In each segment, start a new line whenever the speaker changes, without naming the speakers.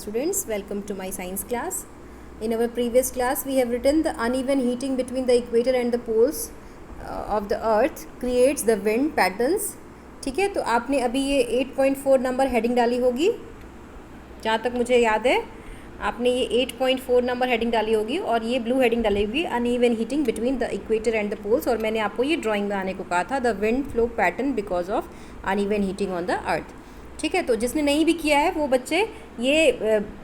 Students, welcome to my science class. In our previous class, we have written the uneven heating between the equator and the poles of the earth creates the wind patterns. ठीक है, तो आपने अभी ये 8.4 number heading डाली होगी, जहाँ तक मुझे याद है आपने ये 8.4 नंबर हेडिंग डाली होगी और ये ब्लू हेडिंग डाली होगी uneven heating between the equator and the poles. और मैंने आपको ये ड्राइंग बनाने को कहा था, the wind flow pattern because of uneven heating on the earth. ठीक है, तो जिसने नहीं भी किया है वो बच्चे ये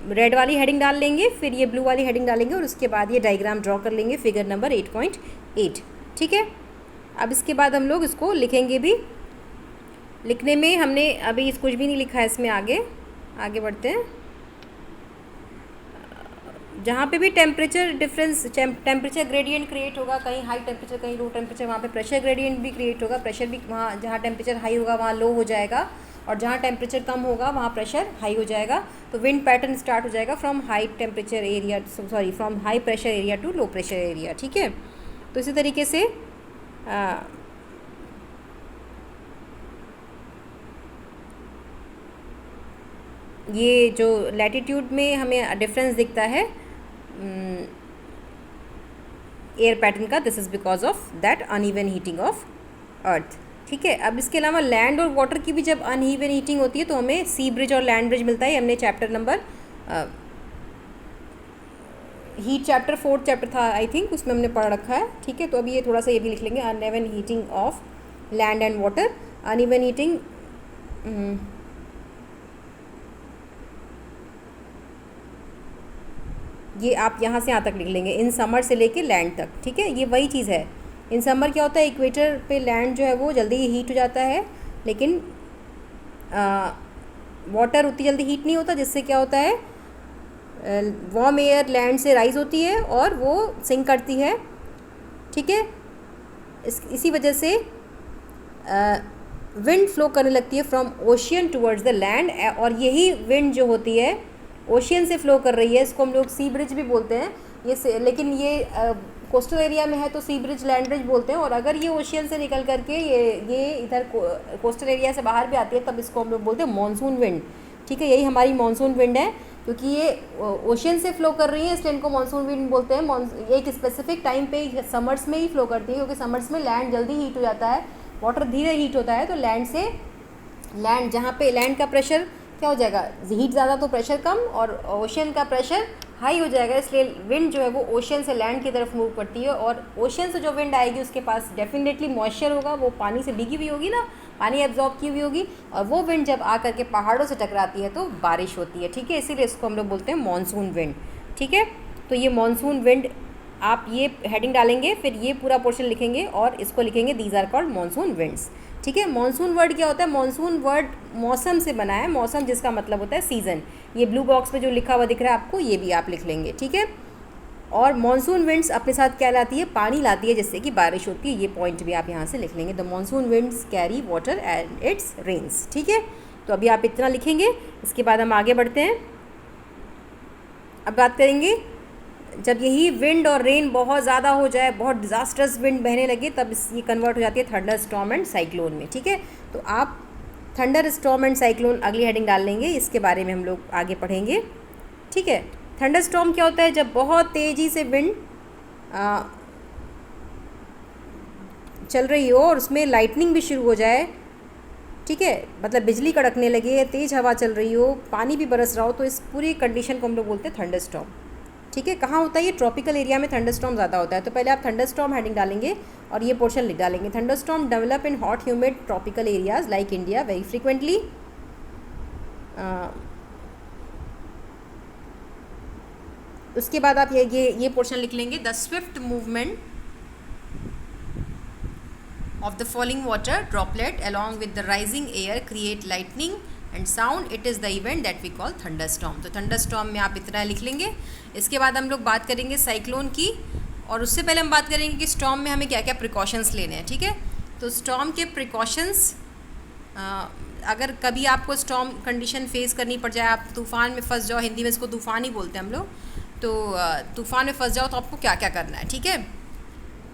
रेड वाली हेडिंग डाल लेंगे, फिर ये ब्लू वाली हेडिंग डालेंगे और उसके बाद ये डायग्राम ड्रॉ कर लेंगे फिगर नंबर 8.8। ठीक है, अब इसके बाद हम लोग इसको लिखेंगे भी। लिखने में हमने अभी कुछ भी नहीं लिखा है इसमें, आगे बढ़ते हैं। जहाँ पे भी temperature difference, temperature gradient create होगा, कहीं हाई टेम्परेचर कहीं लो टेम्परेचर, वहाँ पे प्रेशर ग्रेडियंट भी क्रिएट होगा। प्रेशर भी वहाँ जहाँ टेम्परेचर हाई होगा वहाँ लो हो जाएगा, और जहाँ टेम्परेचर कम होगा वहाँ प्रेशर हाई हो जाएगा। तो विंड पैटर्न स्टार्ट हो जाएगा from high temperature area, from high pressure area to low pressure area. ठीक है, तो इसी तरीके से ये जो लैटिट्यूड में हमें डिफरेंस दिखता है एयर पैटर्न का, this is because of that uneven heating of earth. ठीक है, अब इसके अलावा लैंड और वाटर की भी जब अनइवन हीटिंग होती है तो हमें सी ब्रिज और लैंड ब्रिज मिलता है। हमने chapter number heat chapter 4th chapter था आई थिंक, उसमें हमने पढ़ रखा है। ठीक है, तो अभी ये थोड़ा सा ये भी लिख लेंगे, uneven heating of land and water. Uneven heating ये आप यहाँ से यहाँ तक लिख लेंगे, इन समर से लेके लैंड तक। ठीक है, ये वही चीज़ है। इन समर क्या होता है, इक्वेटर पे लैंड जो है वो जल्दी ही हीट हो जाता है, लेकिन वाटर उतनी जल्दी हीट नहीं होता, जिससे क्या होता है वार्म एयर लैंड से राइज होती है और वो सिंक करती है। ठीक है, इसी वजह से विंड फ्लो करने लगती है from ocean towards the land, और यही विंड जो होती है ओशियन से फ्लो कर रही है, इसको हम लोग सी ब्रिज भी बोलते हैं। ये लेकिन ये कोस्टल एरिया में है तो सी ब्रिज लैंड ब्रिज बोलते हैं, और अगर ये ओशियन से निकल करके ये इधर कोस्टल एरिया से बाहर भी आती है तब इसको हम लोग बोलते हैं मॉनसून विंड। ठीक है, यही हमारी मॉनसून विंड है, क्योंकि ये ओशियन से फ्लो कर रही है इसलिए इनको मॉनसून विंड बोलते हैं। एक स्पेसिफिक टाइम पे समर्स में ही फ्लो करती है, क्योंकि समर्स में लैंड जल्दी हीट हो जाता है, वाटर धीरे हीट होता है। तो लैंड जहाँ पे लैंड का प्रेशर क्या हो जाएगा, हीट ज़्यादा तो प्रेशर कम, और ओशियन का प्रेशर हाई हो जाएगा, इसलिए विंड जो है वो ओशियन से लैंड की तरफ मूव करती है। और ओशियन से जो विंड आएगी उसके पास डेफिनेटली मॉइस्चर होगा, वो पानी से भीगी हुई होगी ना, पानी एब्जॉर्ब की हुई होगी, और वो विंड जब आकर के पहाड़ों से टकराती है तो बारिश होती है। ठीक है, इसीलिए इसको हम लोग बोलते हैं मॉनसून विंड। ठीक है, तो ये मॉनसून विंड आप ये हेडिंग डालेंगे, फिर ये पूरा पोर्शन लिखेंगे और इसको लिखेंगे these are called monsoon winds. ठीक है, मॉनसून वर्ड क्या होता है, मॉनसून वर्ड मौसम से बना है, मौसम जिसका मतलब होता है सीज़न। ये ब्लू बॉक्स में जो लिखा हुआ दिख रहा है आपको, ये भी आप लिख लेंगे। ठीक है, और मॉनसून विंड्स अपने साथ क्या लाती है, पानी लाती है, जिससे कि बारिश होती है। ये पॉइंट भी आप यहाँ से लिख लेंगे, the monsoon winds carry water and its rains. ठीक है, तो अभी आप इतना लिखेंगे, इसके बाद हम आगे बढ़ते हैं। अब बात करेंगे जब यही विंड और रेन बहुत ज़्यादा हो जाए, बहुत डिज़ास्टर्स विंड बहने लगे, तब ये कन्वर्ट हो जाती है थंडर स्टॉर्म एंड साइक्लोन में। ठीक है, तो आप थंडर स्टॉर्म एंड साइक्लोन अगली हेडिंग डाल लेंगे, इसके बारे में हम लोग आगे पढ़ेंगे। ठीक है, थंडर स्टॉर्म क्या होता है, जब बहुत तेज़ी से विंड चल रही हो और उसमें लाइटनिंग भी शुरू हो जाए। ठीक है, मतलब बिजली कड़कने लगे, तेज़ हवा चल रही हो, पानी भी बरस रहा हो, तो इस पूरी कंडीशन को हम लोग बोलते हैं थंडर स्टॉर्म। ठीक है, कहाँ होता है ये, ट्रॉपिकल एरिया में थंडर स्टॉर्म ज़्यादा होता है। तो पहले आप थंडर स्टॉर्म हेडिंग डालेंगे और ये पोर्शन लिख डालेंगे, thunder storm develop in hot humid tropical areas like India very frequently. उसके बाद आप ये पोर्शन लिख लेंगे, the Swift movement of the falling water droplet along with the rising air create lightning and sound, it is the event that we call thunderstorm। तो thunderstorm में आप इतना लिख लेंगे। इसके बाद हम लोग बात करेंगे साइक्लोन की, और उससे पहले हम बात करेंगे कि स्टॉर्म में हमें क्या क्या प्रिकॉशंस लेने हैं। ठीक है, तो स्टॉर्म के प्रिकॉशंस, अगर कभी आपको स्टॉर्म कंडीशन फेस करनी पड़ जाए, आप तूफ़ान में फंस जाओ, हिंदी में इसको तूफ़ान ही बोलते हैं हम लोग, तो तूफ़ान में फंस जाओ तो आपको क्या क्या करना है। ठीक है,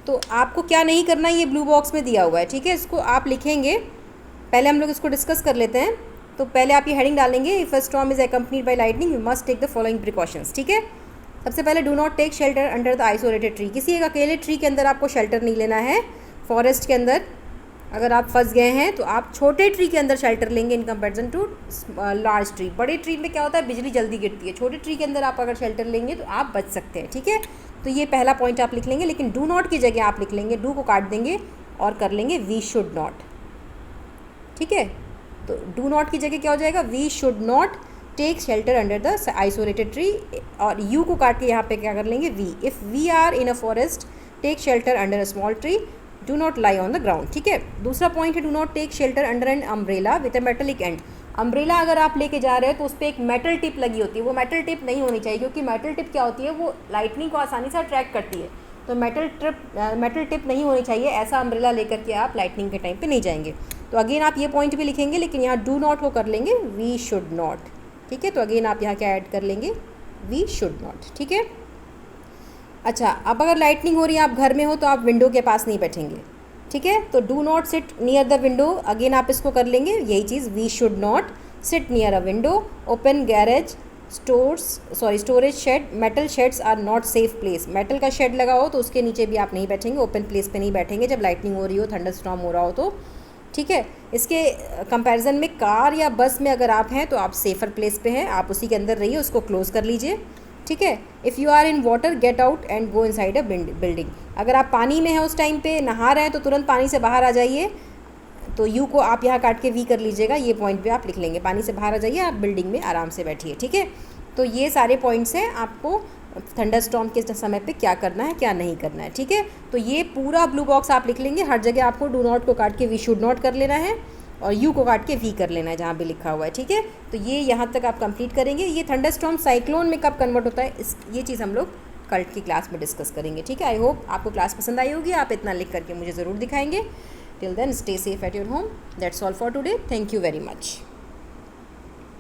तो आपको क्या नहीं करना, ये ब्लू बॉक्स में दिया हुआ है। ठीक है, इसको आप लिखेंगे, पहले हम लोग इसको डिस्कस कर लेते हैं। तो पहले आप ये हेडिंग डालेंगे, if a storm is accompanied by lightning you must take the following precautions. ठीक है, सबसे पहले do not take shelter under the isolated tree. किसी एक अकेले ट्री के अंदर आपको शेल्टर नहीं लेना है। फॉरेस्ट के अंदर अगर आप फंस गए हैं तो आप छोटे ट्री के अंदर शेल्टर लेंगे in comparison to large tree. बड़े ट्री में क्या होता है, बिजली जल्दी गिरती है। छोटे ट्री के अंदर आप अगर शेल्टर लेंगे तो आप बच सकते हैं। ठीक है, तो ये पहला पॉइंट आप लिख लेंगे, लेकिन डू नॉट की जगह आप लिख लेंगे, डू को काट देंगे और कर लेंगे वी शुड नॉट। ठीक है, तो डू नॉट की जगह क्या हो जाएगा, we should not take shelter under the isolated tree, और यू को काट के यहाँ पे क्या कर लेंगे, we. If we are in a forest take shelter under a small tree, do not lie on the ground. ठीक है, दूसरा पॉइंट है do not take shelter under an umbrella with a metallic end. Umbrella अगर आप लेके जा रहे हैं तो उस पर एक मेटल टिप लगी होती है, वो मेटल टिप नहीं होनी चाहिए, क्योंकि मेटल टिप क्या होती है, वो लाइटनिंग को आसानी से अट्रैक्ट करती है। तो मेटल टिप नहीं होनी चाहिए। ऐसा अम्ब्रेला लेकर के आप लाइटनिंग के टाइम पे नहीं जाएंगे। तो अगेन आप ये पॉइंट भी लिखेंगे, लेकिन यहाँ डू नॉट को कर लेंगे वी शुड नॉट। ठीक है, तो अगेन आप यहाँ क्या ऐड कर लेंगे, वी शुड नॉट। ठीक है, अच्छा, अब अगर लाइटनिंग हो रही है, आप घर में हो, तो आप विंडो के पास नहीं बैठेंगे। ठीक है, तो do not sit near the window, again आप इसको कर लेंगे यही चीज़, we should not sit near a window. Open garage storage shed, metal sheds are not safe place. Metal का शेड लगा हो तो उसके नीचे भी आप नहीं बैठेंगे, ओपन प्लेस पे नहीं बैठेंगे जब लाइटनिंग हो रही हो, थंडर स्टॉर्म हो रहा हो तो। ठीक है, इसके कंपैरिजन में कार या बस में अगर आप हैं तो आप सेफ़र प्लेस पे हैं, आप उसी के अंदर रहिए, उसको क्लोज़ कर लीजिए। ठीक है, if you are in water get out and go inside a building. अगर आप पानी में हैं उस टाइम पे, नहा रहे हैं, तो तुरंत पानी से बाहर आ जाइए। तो यू को आप यहाँ काट के वी कर लीजिएगा, ये पॉइंट भी आप लिख लेंगे, पानी से बाहर आ जाइए, आप बिल्डिंग में आराम से बैठिए। ठीक है, तो ये सारे पॉइंट्स हैं आपको थंडर स्टॉर्म के समय पे क्या करना है, क्या नहीं करना है। ठीक है, तो ये पूरा ब्लू बॉक्स आप लिख लेंगे, हर जगह आपको डू नॉट को काट के वी शुड नॉट कर लेना है और यू को काट के वी कर लेना है जहाँ भी लिखा हुआ है। ठीक है, तो ये यहाँ तक आप कंप्लीट करेंगे। ये थंडर स्टॉर्म साइक्लोन में कब कन्वर्ट होता है, ये चीज़ हम लोग कल की क्लास में डिस्कस करेंगे। ठीक है, आई होप आपको क्लास पसंद आई होगी, आप इतना लिख करके मुझे ज़रूर दिखाएंगे। Till then stay safe at your home. That's all for today, thank you very much.